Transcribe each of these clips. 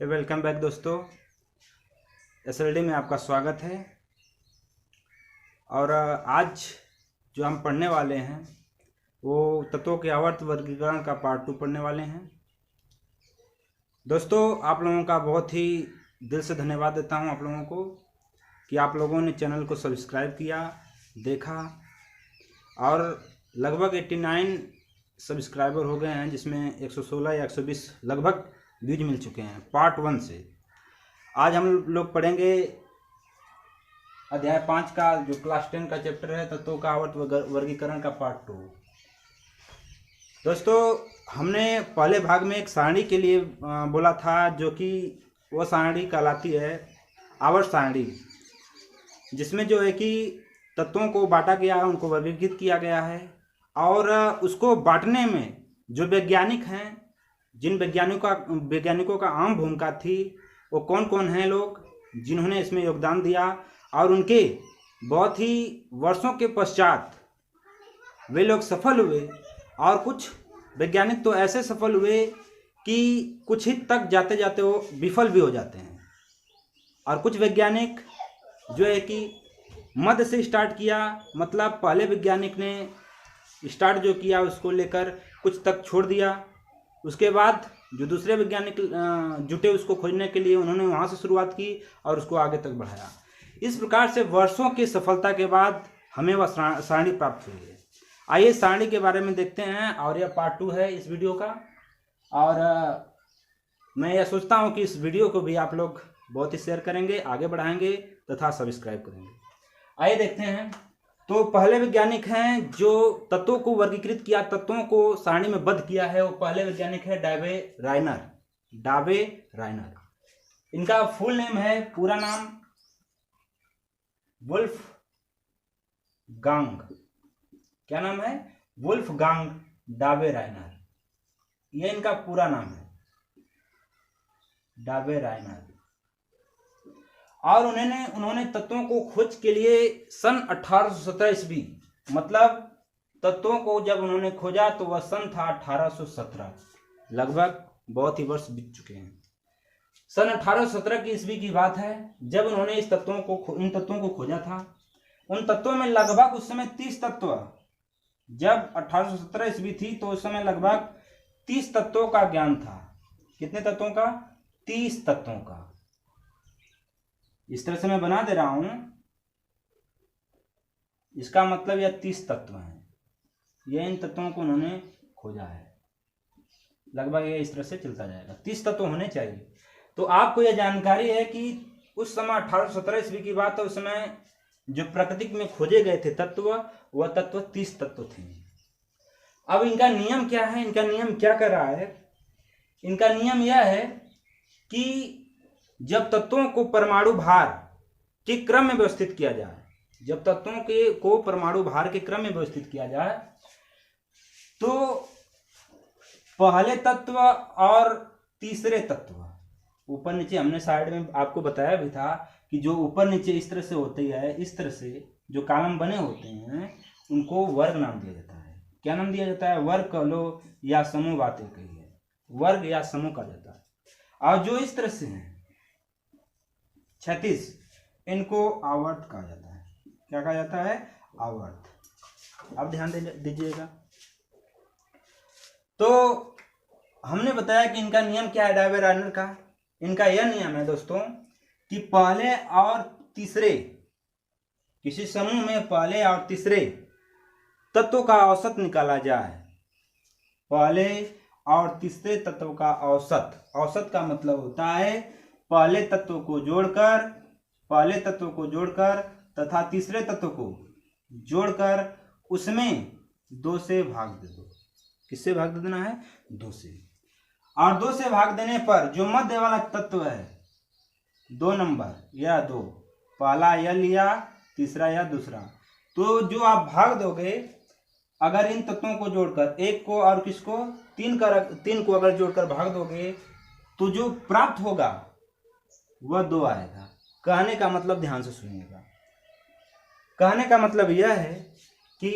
Welcome back दोस्तों। SLD में आपका स्वागत है। और आज जो हम पढ़ने वाले हैं वो तत्वों के आवर्त वर्गीकरण का पार्ट 2 पढ़ने वाले हैं। दोस्तों, आप लोगों का बहुत ही दिल से धन्यवाद देता हूं आप लोगों को कि आप लोगों ने चैनल को सब्सक्राइब किया, देखा और लगभग 89 सब्सक्राइबर हो गए हैं, जिसमें 116 या 120 लगभग व्यूज मिल चुके हैं पार्ट 1 से। आज हम लोग पढ़ेंगे अध्याय 5 का, जो क्लास 10 का चैप्टर है, तत्वों का आवर्त वर्गीकरण का पार्ट 2। दोस्तों, हमने पहले भाग में एक सारणी के लिए बोला था, जो कि वो सारणी कहलाती है आवर्त सारणी, जिसमें जो है कि तत्वों को बांटा गया है, उनको वर्गीकृत किया गया है। और उसको बांटने में जो वैज्ञानिक हैं, जिन वैज्ञानिकों का अहम भूमिका थी, वो कौन कौन हैं लोग जिन्होंने इसमें योगदान दिया, और उनके बहुत ही वर्षों के पश्चात वे लोग सफल हुए। और कुछ वैज्ञानिक तो ऐसे सफल हुए कि कुछ ही तक जाते जाते वो विफल भी हो जाते हैं। और कुछ वैज्ञानिक जो है कि मध्य से स्टार्ट किया, मतलब पहले वैज्ञानिक ने स्टार्ट जो किया उसको लेकर कुछ तक छोड़ दिया। उसके बाद जो दूसरे वैज्ञानिक जुटे उसको खोजने के लिए, उन्होंने वहाँ से शुरुआत की और उसको आगे तक बढ़ाया। इस प्रकार से वर्षों की सफलता के बाद हमें वह सारणी प्राप्त हुई है। आइए सारणी के बारे में देखते हैं, और यह पार्ट 2 है इस वीडियो का। और मैं यह सोचता हूँ कि इस वीडियो को भी आप लोग बहुत ही शेयर करेंगे, आगे बढ़ाएंगे तथा सब्सक्राइब करेंगे। आइए देखते हैं। तो पहले वैज्ञानिक हैं जो तत्वों को वर्गीकृत किया, तत्वों को सारणी में बद्ध किया है, वो पहले वैज्ञानिक है डावे रायनर। इनका फुल नेम है, पूरा नाम वुल्फगांग। क्या नाम है? वुल्फगांग डावे रायनर। यह इनका पूरा नाम है, डावे रायनर। और उन्होंने तत्वों को खोज के लिए सन 1817 ईस्वी, मतलब तत्वों को जब उन्होंने खोजा तो वह सन था 1817। लगभग बहुत ही वर्ष बीत चुके हैं। सन 1817 की ईस्वी की बात है, जब उन्होंने इन तत्वों को खोजा था। उन तत्वों में लगभग उस समय 30 तत्व, जब 1817 ईस्वी थी तो उस समय लगभग 30 तत्वों का ज्ञान था। कितने तत्वों का? 30 तत्वों का। इस तरह से मैं बना दे रहा हूं, इसका मतलब यह 30 तत्व हैं। यह इन तत्वों को उन्होंने खोजा है। लगभग ये इस तरह से चलता जाएगा, 30 तत्व होने चाहिए। तो आपको यह जानकारी है कि उस समय 1817 ईस्वी की बात है, उस समय जो प्रकृति में खोजे गए थे तत्व, वह तत्व 30 तत्व थे। अब इनका नियम क्या है? इनका नियम क्या कर रहा है? इनका नियम यह है कि जब तत्वों को परमाणु भार के क्रम में व्यवस्थित किया जाए, जब तत्वों को परमाणु भार के क्रम में व्यवस्थित किया जाए, तो पहले तत्व और तीसरे तत्व, ऊपर नीचे, हमने साइड में आपको बताया भी था कि जो ऊपर नीचे इस तरह से होती है, इस तरह से जो कॉलम बने होते हैं, उनको वर्ग नाम दिया जाता है। क्या नाम दिया जाता है? वर्ग कह लो या समूह, बातें कही है, वर्ग या समूह कहा जाता है। और जो इस तरह से हैं 36, इनको आवर्त कहा जाता है। क्या कहा जाता है? आवर्त। अब ध्यान दीजिएगा। तो हमने बताया कि इनका नियम क्या है डावे रायनर का। इनका यह नियम है दोस्तों कि पहले और तीसरे, किसी समूह में पहले और तीसरे तत्वों का औसत निकाला जाए। पहले और तीसरे तत्व का औसत। औसत का मतलब होता है पहले तत्व को जोड़कर तथा तीसरे तत्व को जोड़कर उसमें 2 से भाग दे दो। किससे भाग दे देना है? 2 से। और 2 से भाग देने पर जो मध्य वाला तत्व है, 2 नंबर या 2, पहला यह लिया, तीसरा या दूसरा, तो जो आप भाग दोगे, अगर इन तत्वों को जोड़कर, एक को और किसको, 3 को अगर जोड़कर भाग दोगे, तो जो प्राप्त होगा वह 2 आएगा। कहने का मतलब, ध्यान से सुनिएगा, कहने का मतलब यह है कि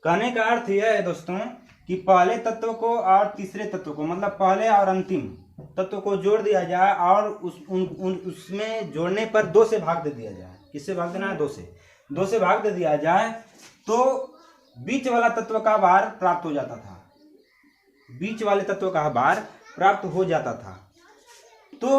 कहने का अर्थ यह है दोस्तों कि पहले तत्व को और तीसरे तत्व को, मतलब पहले और अंतिम तत्व को जोड़ दिया जाए और उसमें जोड़ने पर 2 से भाग दे दिया जाए। किससे भाग देना है? 2 से भाग दे दिया जाए तो बीच वाला तत्व का भार प्राप्त हो जाता था। बीच वाले तत्व का भार प्राप्त हो जाता था। तो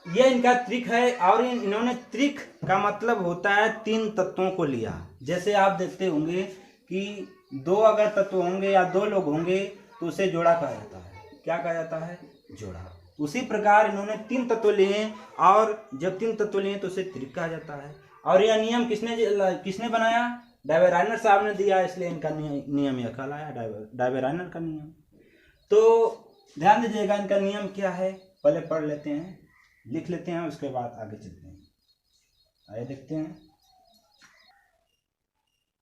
यह इनका ट्रिक है। और इन्होंने ट्रिक का मतलब होता है 3 तत्वों को लिया। जैसे आप देखते होंगे कि 2 अगर तत्व होंगे या 2 लोग होंगे तो उसे जोड़ा कहा जाता है। क्या कहा जाता है? जोड़ा। उसी प्रकार इन्होंने 3 तत्व लिए और जब 3 तत्व लिए तो उसे त्रिक कहा जाता है। और यह नियम किसने बनाया? डायवेराइनर साहब ने दिया, इसलिए इनका नियम यह कहलाया डायवेराइनर का नियम। तो ध्यान दीजिएगा इनका नियम क्या है, पहले पढ़ लेते हैं, लिख लेते हैं, उसके बाद आगे चलते हैं। आइए देखते हैं।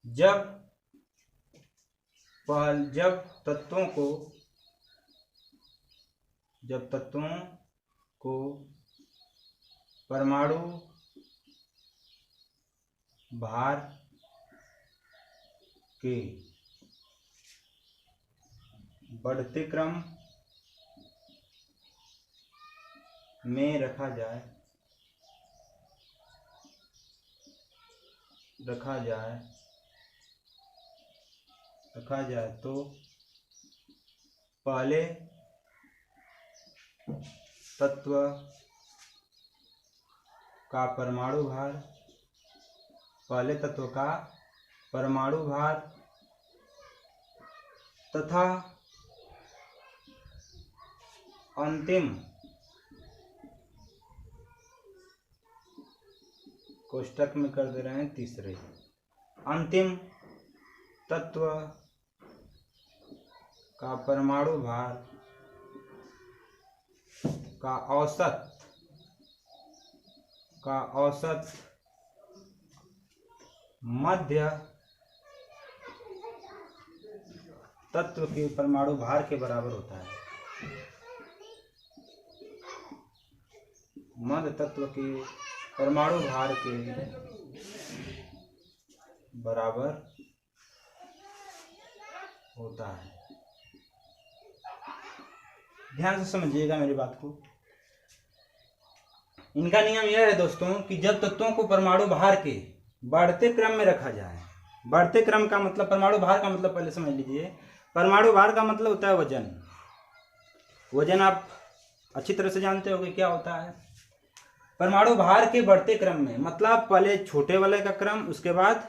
जब तत्वों को परमाणु भार के बढ़ते क्रम में रखा जाए तो पहले तत्व का परमाणु भार तथा अंतिम कोष्टक में कर दे रहे हैं तीसरे, अंतिम तत्व का परमाणु भार का औसत मध्य तत्व के परमाणु भार के बराबर होता है। मध्य तत्व के परमाणु भार के बराबर होता है। ध्यान से समझिएगा मेरी बात को। इनका नियम यह है दोस्तों कि जब तत्वों को परमाणु भार के बढ़ते क्रम में रखा जाए, बढ़ते क्रम का मतलब, परमाणु भार का मतलब पहले समझ लीजिए। परमाणु भार का मतलब होता है वजन। वजन आप अच्छी तरह से जानते होंगे क्या होता है। परमाणु भार के बढ़ते क्रम में मतलब पहले छोटे वाले का क्रम, उसके बाद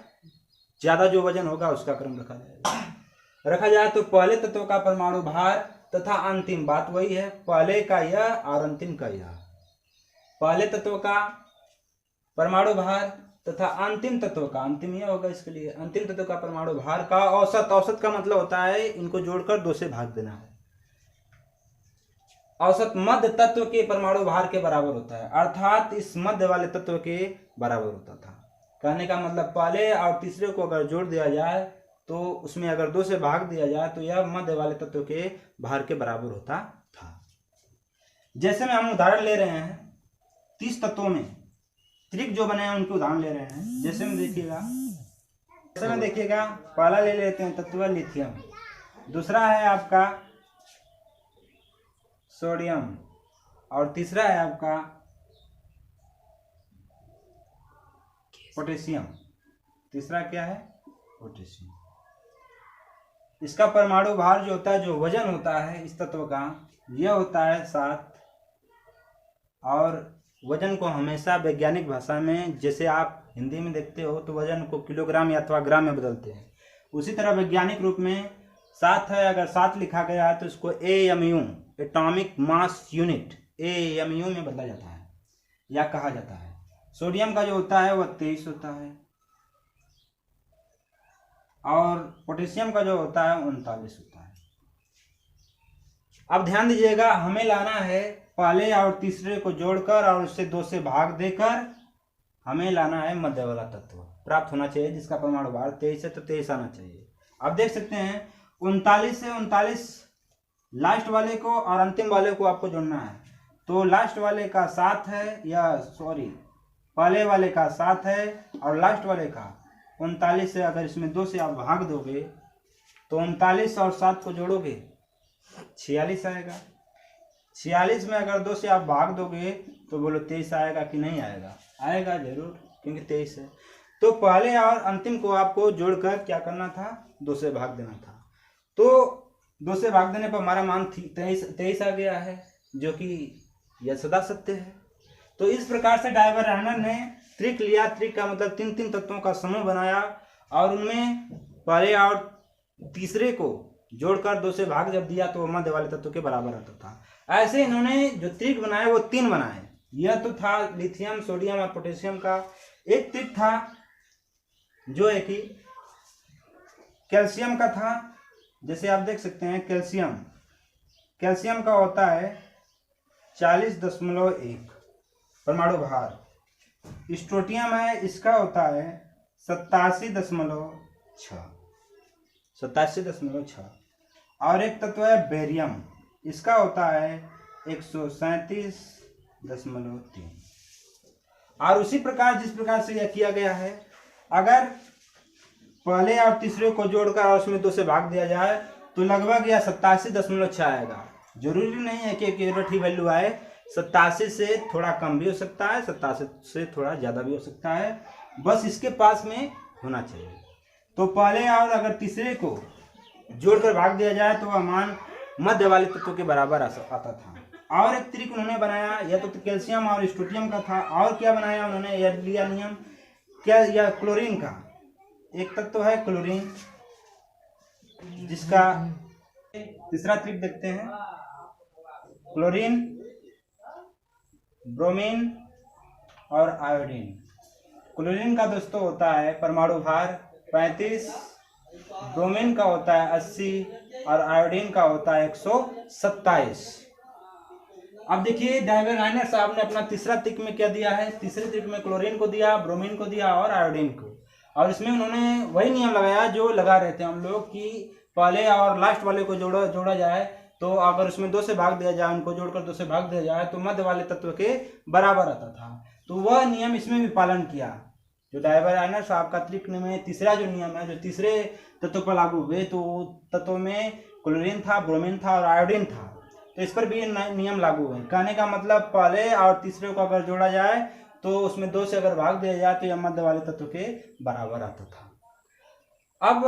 ज्यादा जो वजन होगा उसका क्रम रखा जाए तो पहले तत्व का परमाणु भार तथा अंतिम, बात वही है, पहले का यह और अंतिम का यह। पहले तत्व का परमाणु भार तथा अंतिम तत्व का, अंतिम यह होगा इसके लिए, अंतिम तत्व का परमाणु भार का औसत। औसत का मतलब होता है इनको जोड़कर 2 से भाग देना है। औसत मध्य तत्व के परमाणु भार के बराबर होता है, अर्थात इस मध्य वाले तत्व के बराबर होता था। कहने का मतलब पहले और तीसरे को अगर जोड़ दिया जाए तो उसमें अगर 2 से भाग दिया जाए तो यह मध्य वाले तत्व के भार के बराबर होता था। जैसे में हम उदाहरण ले रहे हैं 30 तत्वों में त्रिक जो बने हैं उनके उदाहरण ले रहे हैं। जैसे में देखिएगा, पहला ले लेते हैं तत्व लिथियम, दूसरा है आपका सोडियम और तीसरा है आपका पोटेशियम। तीसरा क्या है? पोटेशियम। इसका परमाणु भार जो होता है, जो वजन होता है इस तत्व का, यह होता है 7। और वजन को हमेशा वैज्ञानिक भाषा में, जैसे आप हिंदी में देखते हो तो वजन को किलोग्राम या अथवा ग्राम में बदलते हैं, उसी तरह वैज्ञानिक रूप में 7 है। अगर 7 लिखा गया है तो इसको AMU, atomic mass unit, AMU में बदला जाता है या कहा जाता है। सोडियम का जो होता है वह 23 होता है और पोटेशियम का जो होता है 39 होता है। अब ध्यान दीजिएगा, हमें लाना है पहले और तीसरे को जोड़कर और उससे 2 से भाग देकर हमें लाना है मध्य वाला तत्व प्राप्त होना चाहिए, जिसका परमाणु भार 23 है तो 23 आना चाहिए। अब देख सकते हैं 39 से 39 लास्ट वाले को और अंतिम वाले को आपको जोड़ना है। तो लास्ट वाले का 7 है, या सॉरी पहले वाले का 7 है और लास्ट वाले का 39 है। अगर इसमें 2 से आप भाग दोगे तो 39 और 7 को जोड़ोगे 46 आएगा। 46 में अगर 2 से आप भाग दोगे तो बोलो 23 आएगा कि नहीं आएगा? आएगा जरूर, क्योंकि 23 है। तो पहले और अंतिम को आपको जोड़कर क्या करना था? 2 से भाग देना था। तो 2 से भाग देने पर हमारा मान 23 आ गया है, जो कि यह सदा सत्य है। तो इस प्रकार से डायवर ने त्रिक लिया। त्रिक का मतलब 3 तत्वों का समूह बनाया और उनमें पहले और तीसरे को जोड़कर 2 से भाग जब दिया तो वो मध्य वाले तत्व के बराबर आता था। ऐसे इन्होंने जो त्रिक बनाए वो 3 बनाए। यह तो था लिथियम, सोडियम और पोटेशियम का। एक त्रिक था जो है कि कैल्शियम का था। जैसे आप देख सकते हैं कैल्शियम का होता है 40.1 परमाणु भार। स्ट्रोटियम है, इसका होता है 87.6। और एक तत्व है बेरियम, इसका होता है 137.3। और उसी प्रकार जिस प्रकार से यह किया गया है, अगर पहले और तीसरे को जोड़कर और उसमें 2 से भाग दिया जाए तो लगभग यह 87.6 आएगा। जरूरी नहीं है कि एक्यूरेट ही वैल्यू आए, 87 से थोड़ा कम भी हो सकता है, 87 से थोड़ा ज़्यादा भी हो सकता है, बस इसके पास में होना चाहिए। तो पहले और अगर तीसरे को जोड़कर भाग दिया जाए तो वह मान मध्य वाले तत्व के बराबर आता था। और एक त्रिक उन्होंने बनाया, यह तो कैल्शियम और स्ट्रोटियम का था। और क्या बनाया उन्होंने? यह लिया नियम क्या, यह क्लोरीन का एक तत्व है क्लोरीन, जिसका तीसरा त्रिक देखते हैं। क्लोरीन, ब्रोमीन और आयोडीन। क्लोरीन का दोस्तों होता है परमाणु भार 35, ब्रोमीन का होता है 80 और आयोडीन का होता है 127। अब देखिए डायवर साहब ने अपना तीसरा त्रिक में क्या दिया है? तीसरे त्रिक में क्लोरीन को दिया, ब्रोमीन को दिया और आयोडीन को। और इसमें उन्होंने वही नियम लगाया जो लगा रहे थे हम लोग कि पहले और लास्ट वाले को जोड़ा जाए तो अगर उसमें 2 से भाग दिया जाए, उनको जोड़कर 2 से भाग दिया जाए तो मध्य वाले तत्व के बराबर आता था। तो वह नियम इसमें भी पालन किया। जो डायवर साहब का त्रिक में तीसरा जो नियम है, जो तीसरे तत्व पर लागू हुए, तो तत्व में क्लोरीन था, ब्रोमीन था और आयोडीन था, तो इस पर भी नियम लागू हुए। कहने का मतलब पहले और तीसरे को अगर जोड़ा जाए तो उसमें 2 से अगर भाग दिया जाए तो यह मध्य वाले तत्व के बराबर आता था। अब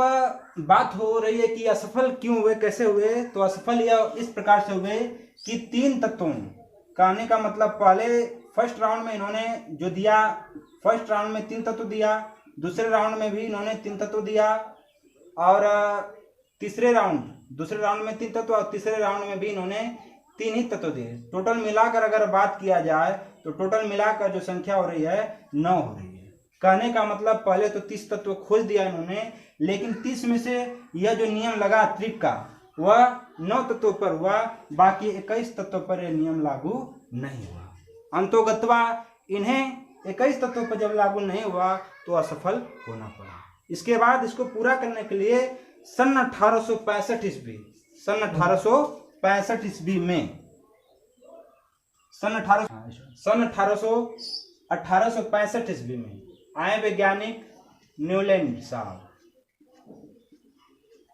बात हो रही है कि असफल क्यों हुए, कैसे हुए? तो असफल यह इस प्रकार से हुए कि 3 तत्वों, कहने का मतलब पहले फर्स्ट राउंड में इन्होंने जो दिया, फर्स्ट राउंड में 3 तत्व दिया, दूसरे राउंड में भी इन्होंने 3 तत्व दिया और दूसरे राउंड में 3 तत्व और तीसरे राउंड में भी इन्होंने 3 ही तत्व दिए। टोटल मिलाकर अगर बात किया जाए तो टोटल मिलाकर जो संख्या हो रही है 9 हो रही है। कहने का मतलब पहले तो 30 तत्व खोज दिया इन्होंने, लेकिन 30 में से यह जो नियम लगा त्रिक का वह 9 तत्वों पर हुआ, बाकी 21 तत्वों पर यह नियम लागू नहीं हुआ। अंतोगत्वा इन्हें 21 तत्वों पर जब लागू नहीं हुआ तो असफल होना पड़ा। इसके बाद इसको पूरा करने के लिए सन 1865 ईस्वी में सन 1865 ईस्वी में आए वैज्ञानिक न्यूलैंड साहब।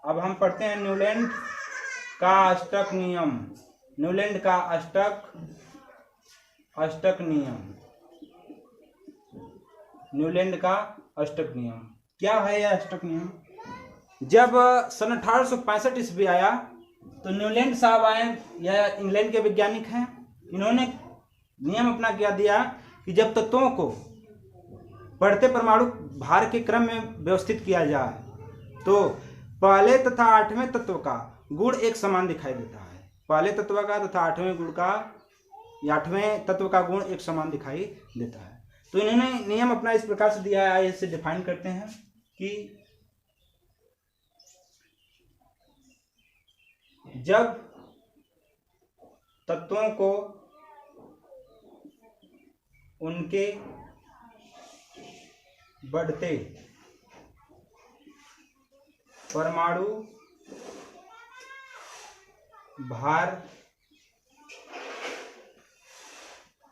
अब हम पढ़ते हैं न्यूलैंड का अष्टक नियम। न्यूलैंड का अष्टक नियम क्या है? यह अष्टक नियम जब सन 1865 ईस्वी आया तो न्यूलैंड साहब आए, यह इंग्लैंड के वैज्ञानिक हैं। इन्होंने नियम अपना क्या दिया कि जब तत्वों को बढ़ते परमाणु भार के क्रम में व्यवस्थित किया जाए तो पहले तथा 8वें तत्व का गुण एक समान दिखाई देता है। पहले तत्व का तथा 8वें तत्व का गुण एक समान दिखाई देता है। तो इन्होंने नियम अपना इस प्रकार से दिया है, इसे डिफाइन करते हैं कि जब तत्वों को उनके बढ़ते परमाणु भार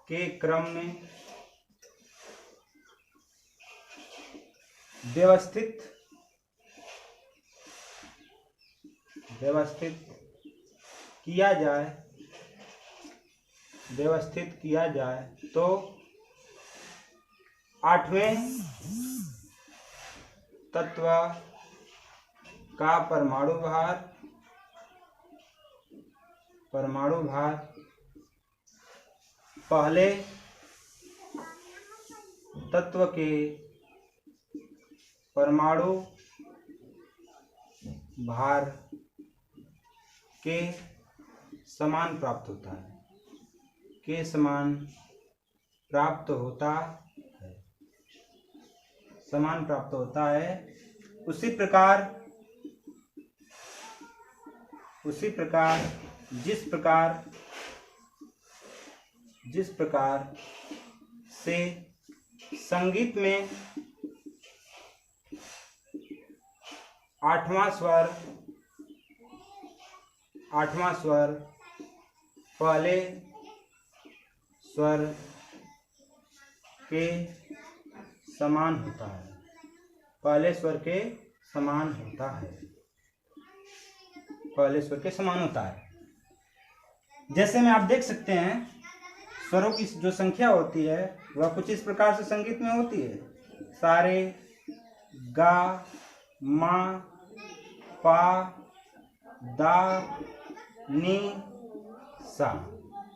के क्रम में व्यवस्थित व्यवस्थित किया जाए तो आठवें तत्व का परमाणु भार पहले तत्व के परमाणु भार के समान प्राप्त होता है, समान प्राप्त होता है। उसी प्रकार जिस प्रकार से संगीत में आठवां स्वर पहले स्वर के समान होता है, जैसे में आप देख सकते हैं स्वरों की जो संख्या होती है वह कुछ इस प्रकार से संगीत में होती है। सारे, गा, मा, पा, दा, नी, सा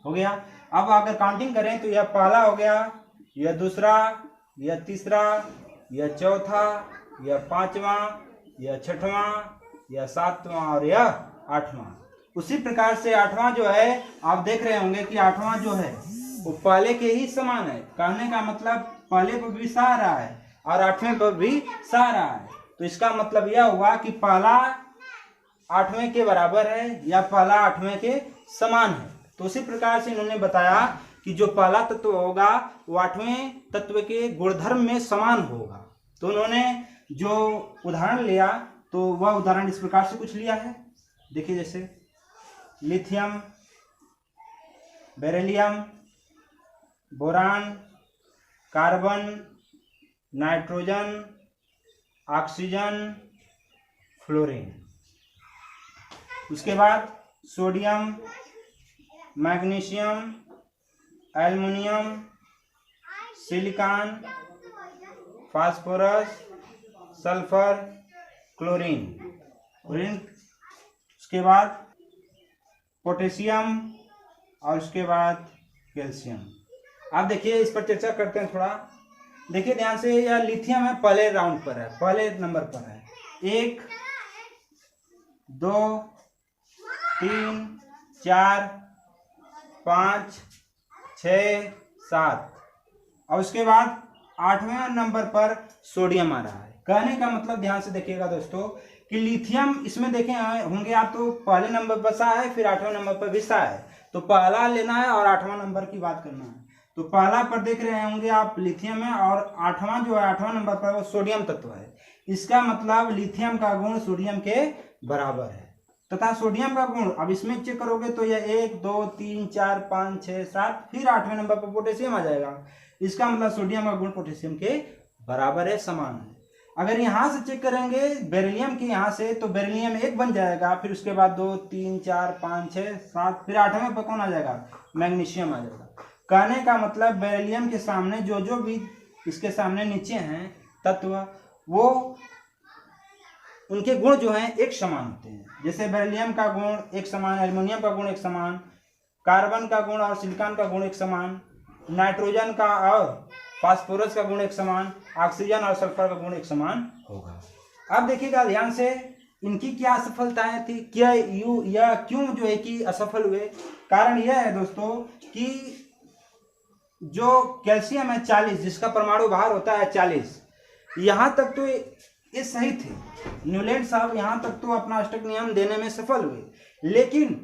हो गया। अब अगर काउंटिंग करें तो यह पहला हो गया, यह दूसरा, यह तीसरा, यह चौथा, यह पांचवा, यह छठवां, यह सातवां और यह आठवां। उसी प्रकार से आठवां जो है आप देख रहे होंगे कि आठवां जो है वो पहले के ही समान है। कहने का मतलब पहले पर भी सा रहा है और आठवें पर भी सा रहा है, तो इसका मतलब यह हुआ कि पहला आठवें के बराबर है या पहला आठवें के समान है। तो उसी प्रकार से इन्होंने बताया कि जो पहला तत्व होगा वो आठवें तत्व के गुणधर्म में समान होगा। तो उन्होंने जो उदाहरण लिया तो वह उदाहरण इस प्रकार से कुछ लिया है, देखिए जैसे lithium, beryllium, boron, carbon, nitrogen, oxygen, fluorine. उसके बाद sodium, magnesium, aluminium, silicon, phosphorus, sulphur, chlorine. उसके बाद पोटेशियम और उसके बाद कैल्शियम। आप देखिए इस पर चर्चा करते हैं थोड़ा, देखिए ध्यान से। यह लिथियम है, पहले राउंड पर है, पहले नंबर पर है। 1 2 3 4 5 6 7 और उसके बाद 8वें नंबर पर सोडियम आ रहा है। कहने का मतलब ध्यान से देखिएगा दोस्तों कि लिथियम इसमें देखें होंगे आप तो पहले नंबर पर सा है, फिर 8वें नंबर पर भी सा है, तो पहला लेना है और 8वां नंबर की बात करना है। तो पहला पर देख रहे होंगे आप लिथियम है और 8वां जो है 8वां नंबर पर वो सोडियम तत्व है। इसका मतलब लिथियम का गुण सोडियम के बराबर है तथा सोडियम का गुण अब इसमें चेक करोगे तो यह 1 2 3 4 5 6 7 फिर 8वें नंबर पर पोटेशियम आ जाएगा। इसका मतलब सोडियम का गुण पोटेशियम के बराबर है, समान है। अगर यहाँ से चेक करेंगे बेरिलियम के यहाँ से तो बेरिलियम 1 बन जाएगा, फिर उसके बाद 2 3 4 5 6 7 फिर 8वें पर कौन आ जाएगा, मैग्नीशियम आ जाएगा। कहने का मतलब बेरिलियम के सामने जो भी इसके सामने नीचे हैं तत्व वो उनके गुण जो हैं एक समान होते हैं। जैसे बेरिलियम का गुण एक समान, एल्युमिनियम का गुण एक समान, कार्बन का गुण और सिलिकॉन का गुण एक समान, नाइट्रोजन का और फास्फोरस का गुण एक समान, ऑक्सीजन और सल्फर का गुण एक समान होगा। अब देखिएगा ध्यान से इनकी क्या असफलताएं थी, क्या यह क्यों जो है कि असफल हुए। कारण यह है दोस्तों कि जो कैल्शियम है 40 जिसका परमाणु भार होता है 40, यहाँ तक तो ये सही थे। न्यूलैंड साहब यहाँ तक तो अपना अष्टक नियम देने में सफल हुए, लेकिन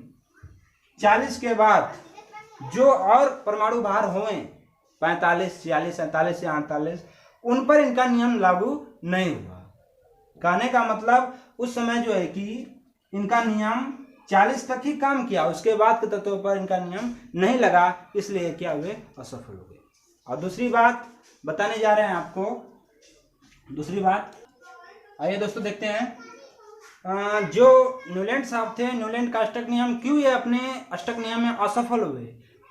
40 के बाद जो और परमाणु भार हुए 45 46 47 या 48 उन पर इनका नियम लागू नहीं हुआ। कहने का मतलब उस समय जो है कि इनका नियम 40 तक ही काम किया, उसके बाद के तत्वों पर इनका नियम नहीं लगा, इसलिए क्या हुए, असफल हो गए। और दूसरी बात बताने जा रहे हैं आपको, दूसरी बात आइए दोस्तों देखते हैं। जो न्यूलैंड साहब थे, न्यूलैंड का अष्टक नियम, क्यों ये अपने अष्टक नियम में असफल हुए,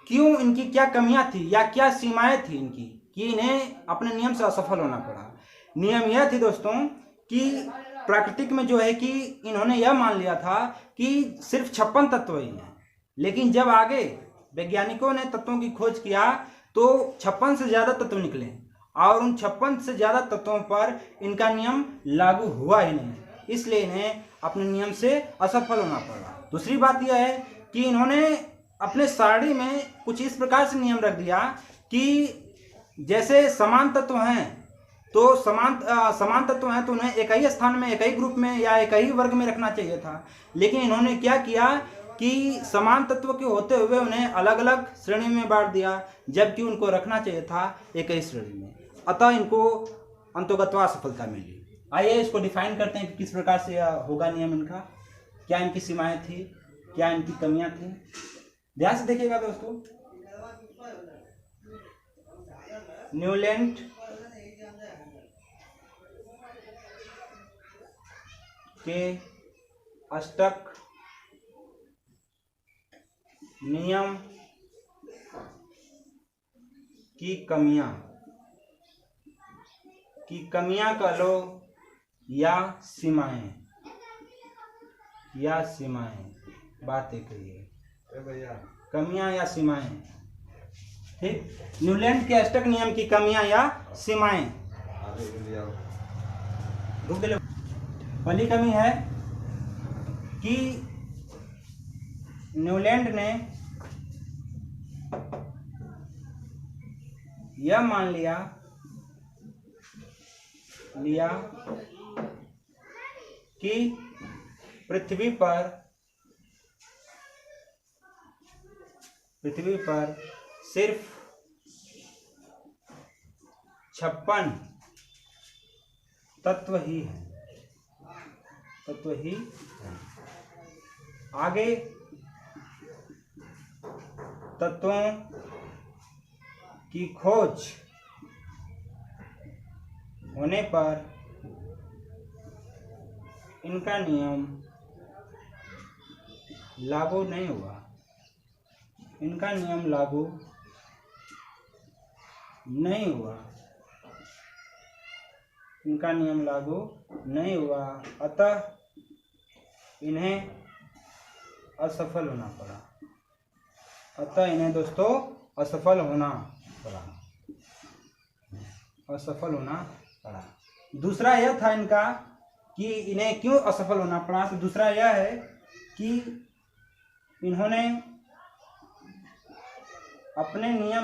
क्यों, इनकी क्या कमियां थी या क्या सीमाएं थी इनकी कि इन्हें अपने नियम से असफल होना पड़ा। नियम यह थी दोस्तों कि प्राकृतिक में जो है कि इन्होंने यह मान लिया था कि सिर्फ 56 तत्व ही हैं, लेकिन जब आगे वैज्ञानिकों ने तत्वों की खोज किया तो 56 से ज़्यादा तत्व निकले और उन 56 से ज़्यादा तत्वों पर इनका नियम लागू हुआ ही नहीं, इसलिए इन्हें अपने नियम से असफल होना पड़ा। दूसरी बात यह है कि इन्होंने अपने सारणी में कुछ इस प्रकार से नियम रख दिया कि जैसे समान तत्व हैं तो समान तत्व हैं तो उन्हें एक ही स्थान में, एक ही ग्रुप में या एक ही वर्ग में रखना चाहिए था, लेकिन इन्होंने क्या किया कि समान तत्व के होते हुए उन्हें अलग अलग श्रेणी में बांट दिया, जबकि उनको रखना चाहिए था एक ही श्रेणी में। अतः इनको अंतोगत्वा असफलता मिली। आइए इसको डिफाइन करते हैं कि किस प्रकार से होगा नियम इनका, क्या इनकी सीमाएं थी, क्या इनकी कमियां थी। ध्यान से देखिएगा दोस्तों, न्यूलैंड के अष्टक नियम की कमियां कह लो या सीमाएं, बात एक ही है, कमियां या सीमाएं। ठीक, न्यूलैंड के अष्टक नियम की कमियां या सीमाएं। पहली कमी है कि न्यूलैंड ने यह मान लिया कि पृथ्वी पर सिर्फ 56 तत्व ही हैं, आगे तत्वों की खोज होने पर इनका नियम लागू नहीं हुआ, अतः इन्हें असफल होना पड़ा, असफल होना पड़ा। दूसरा यह था इनका कि इन्हें क्यों असफल होना पड़ा, तो दूसरा यह है कि इन्होंने अपने नियम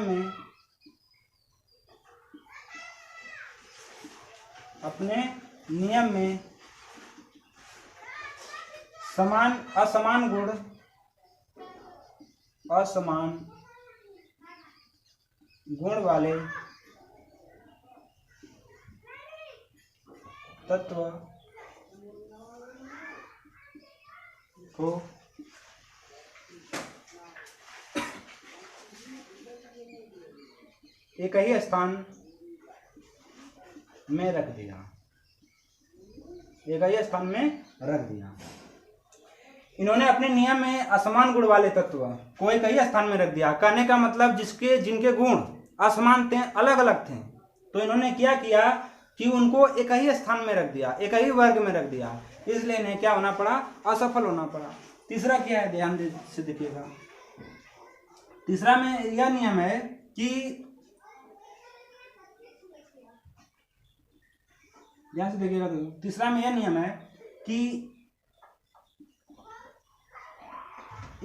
में असमान गुण वाले तत्व को एक ही स्थान में रख दिया, इन्होंने अपने नियम में असमान गुण वाले तत्व को एक ही स्थान में रख दिया। कहने का मतलब जिनके गुण असमान थे, अलग अलग थे, तो इन्होंने क्या किया कि उनको एक ही स्थान में रख दिया, एक ही वर्ग में रख दिया, इसलिए इन्हें क्या होना पड़ा, असफल होना पड़ा। तीसरा क्या है, ध्यान से देखिएगा, तीसरा में यह नियम है कि ध्यान से देखिएगा तो तीसरा में यह नियम है कि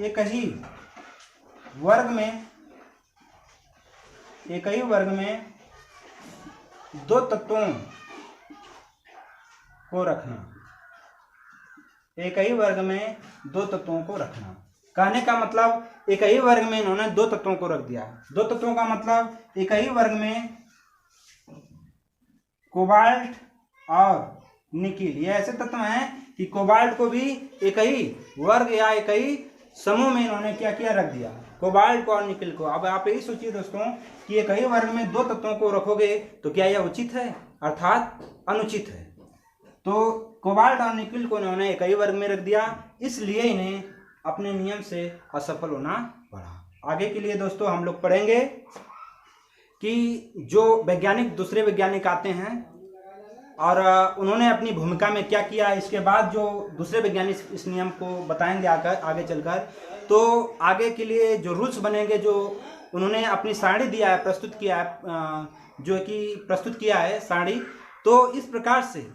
एक ही वर्ग में दो तत्वों को रखना, कहने का मतलब एक ही वर्ग में इन्होंने दो तत्वों को रख दिया। दो तत्वों का मतलब एक ही वर्ग में कोबाल्ट और निकिल, ये ऐसे तत्व हैं कि कोबाल्ट को भी एक ही वर्ग या एक ही समूह में इन्होंने क्या किया, रख दिया, कोबाल्ट को और निकिल को। अब आप यही सोचिए दोस्तों कि एक ही वर्ग में दो तत्वों को रखोगे तो क्या यह उचित है, अर्थात अनुचित है। तो कोबाल्ट और निकिल को इन्होंने एक ही वर्ग में रख दिया, इसलिए इन्हें अपने नियम से असफल होना पड़ा। आगे के लिए दोस्तों हम लोग पढ़ेंगे कि जो वैज्ञानिक दूसरे वैज्ञानिक आते हैं और उन्होंने अपनी भूमिका में क्या किया, इसके बाद जो दूसरे वैज्ञानिक इस नियम को बताएंगे आगे चलकर। तो आगे के लिए जो रूल्स बनेंगे, जो उन्होंने अपनी सारणी दिया है, प्रस्तुत किया है, जो कि प्रस्तुत किया है सारणी, तो इस प्रकार से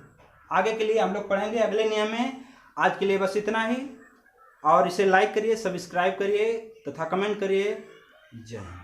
आगे के लिए हम लोग पढ़ेंगे अगले नियम में। आज के लिए बस इतना ही, और इसे लाइक करिए, सब्सक्राइब करिए तथा कमेंट करिए। जय हिंद।